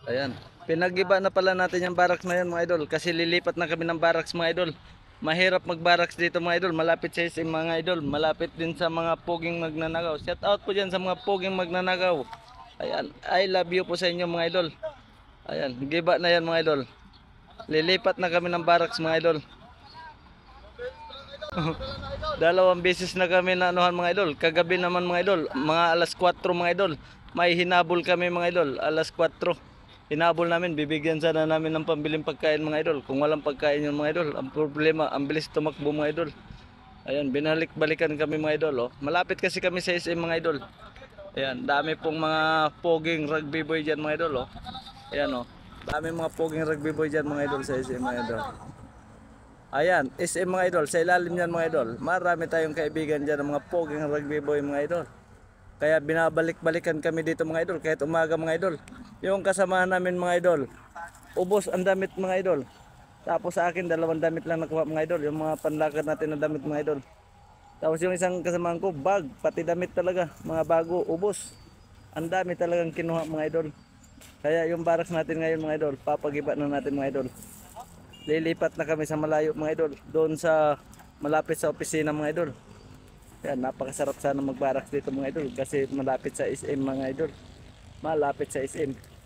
Ayan. Pinag-iba na pala natin yung barracks na yan mga idol. Kasi lilipat na kami ng barracks mga idol. Mahirap mag-barracks dito mga idol. Malapit sa SM mga idol. Malapit din sa mga poging magnanakaw. Shout out po dyan sa mga poging magnanakaw. Ayan. I love you po sa inyo mga idol. Ayan. Giba na yan mga idol. Lilipat na kami ng barracks mga idol. Dalawang beses na kami na anuhan mga idol. Kagabi naman mga idol. Mga alas 4 mga idol. May hinabol kami mga idol. Alas 4. Hinabol namin, bibigyan sana namin ng pambiling pagkain mga idol. Kung walang pagkain yung mga idol, ang problema, ang bilis tumakbo mga idol. Ayan, binalik-balikan kami mga idol. Oh. Malapit kasi kami sa SM mga idol. Ayan, dami pong mga poging rugby boy dyan mga idol. Oh. Ayan oh. Dami mga poging rugby boy dyan mga idol sa SM mga idol. Ayan, SM mga idol, sa ilalim yan mga idol. Marami tayong kaibigan dyan ng mga poging rugby boy mga idol. Kaya binabalik-balikan kami dito mga idol kahit umaga mga idol. Yung kasamahan namin mga idol, ubos ang damit mga idol. Tapos sa akin dalawang damit lang nakuha mga idol, yung mga panlakad natin na damit mga idol. Tapos yung isang kasamahan ko, bag, pati damit talaga, mga bago, ubos. Ang dami talagang kinuha mga idol. Kaya yung barracks natin ngayon mga idol, papagiba na natin mga idol. Lilipat na kami sa malayo mga idol, doon sa malapit sa opisina mga idol. Yan, napakasarap sana mag-barracks dito mga idol kasi malapit sa SM mga idol. Malapit sa SM.